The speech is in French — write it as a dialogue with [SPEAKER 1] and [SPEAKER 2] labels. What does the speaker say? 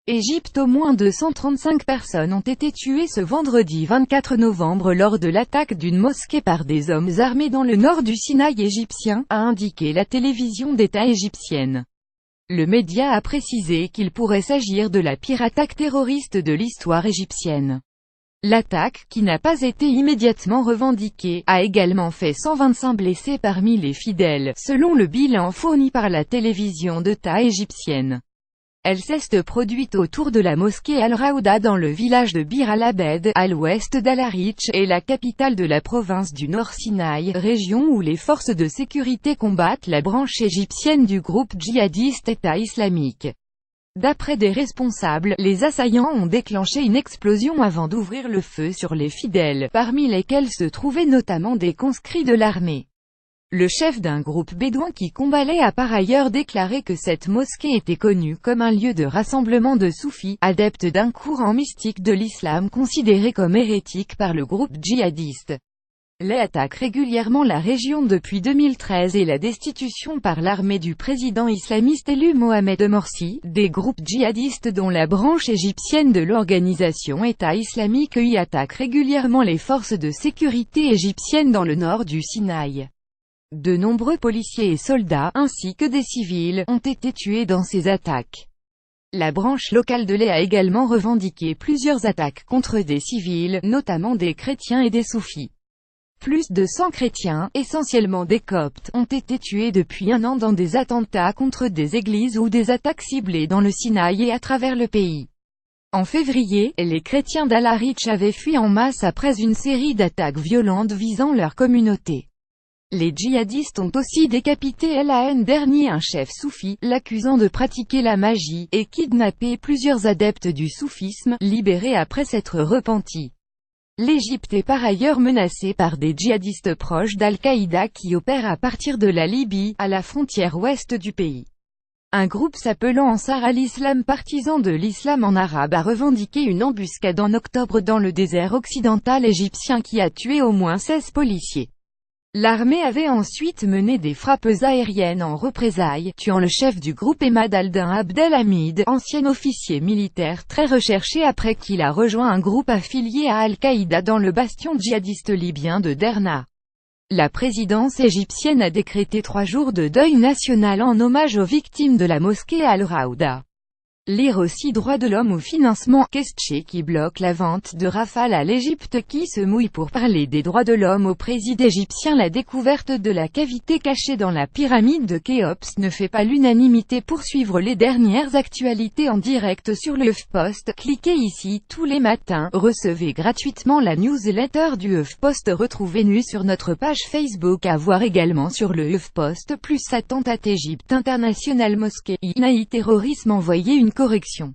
[SPEAKER 1] Égypte. Au moins 235 personnes ont été tuées ce vendredi 24 novembre lors de l'attaque d'une mosquée par des hommes armés dans le nord du Sinaï égyptien, a indiqué la télévision d'État égyptienne. Le média a précisé qu'il pourrait s'agir de la pire attaque terroriste de l'histoire égyptienne. L'attaque, qui n'a pas été immédiatement revendiquée, a également fait 125 blessés parmi les fidèles, selon le bilan fourni par la télévision d'État égyptienne. Elle s'est produite autour de la mosquée Al-Raouda dans le village de Bir al-Abed, à l'ouest d'Al-Arish, et la capitale de la province du Nord Sinaï, région où les forces de sécurité combattent la branche égyptienne du groupe djihadiste État islamique. D'après des responsables, les assaillants ont déclenché une explosion avant d'ouvrir le feu sur les fidèles, parmi lesquels se trouvaient notamment des conscrits de l'armée. Le chef d'un groupe bédouin qui combattait a par ailleurs déclaré que cette mosquée était connue comme un lieu de rassemblement de soufis, adeptes d'un courant mystique de l'islam considéré comme hérétique par le groupe djihadiste. Les attaque régulièrement la région depuis 2013 et la destitution par l'armée du président islamiste élu Mohamed Morsi, des groupes djihadistes dont la branche égyptienne de l'organisation État islamique y attaque régulièrement les forces de sécurité égyptiennes dans le nord du Sinaï. De nombreux policiers et soldats, ainsi que des civils, ont été tués dans ces attaques. La branche locale de l'État a également revendiqué plusieurs attaques contre des civils, notamment des chrétiens et des soufis. Plus de 100 chrétiens, essentiellement des coptes, ont été tués depuis un an dans des attentats contre des églises ou des attaques ciblées dans le Sinaï et à travers le pays. En février, les chrétiens d'Al-Arish avaient fui en masse après une série d'attaques violentes visant leur communauté. Les djihadistes ont aussi décapité El-Ahen dernier, un chef soufi, l'accusant de pratiquer la magie, et kidnappé plusieurs adeptes du soufisme, libérés après s'être repentis. L'Égypte est par ailleurs menacée par des djihadistes proches d'Al-Qaïda qui opèrent à partir de la Libye, à la frontière ouest du pays. Un groupe s'appelant Ansar al-Islam, partisan de l'islam en arabe, a revendiqué une embuscade en octobre dans le désert occidental égyptien qui a tué au moins 16 policiers. L'armée avait ensuite mené des frappes aériennes en représailles, tuant le chef du groupe Emad al-Din Abdelhamid, ancien officier militaire très recherché après qu'il a rejoint un groupe affilié à Al-Qaïda dans le bastion djihadiste libyen de Derna. La présidence égyptienne a décrété 3 jours de deuil national en hommage aux victimes de la mosquée Al-Raouda. Lire aussi droits de l'homme au financement, Kestché qui bloque la vente de Rafale à l'Égypte qui se mouille pour parler des droits de l'homme au président égyptien. La découverte de la cavité cachée dans la pyramide de Khéops ne fait pas l'unanimité. Pour suivre les dernières actualités en direct sur le HuffPost, cliquez ici. Tous les matins, recevez gratuitement la newsletter du HuffPost. Retrouvez-nous sur notre page Facebook, à voir également sur le HuffPost. Plus attentat Égypte international mosquée, Inaï terrorisme, envoyez une correction.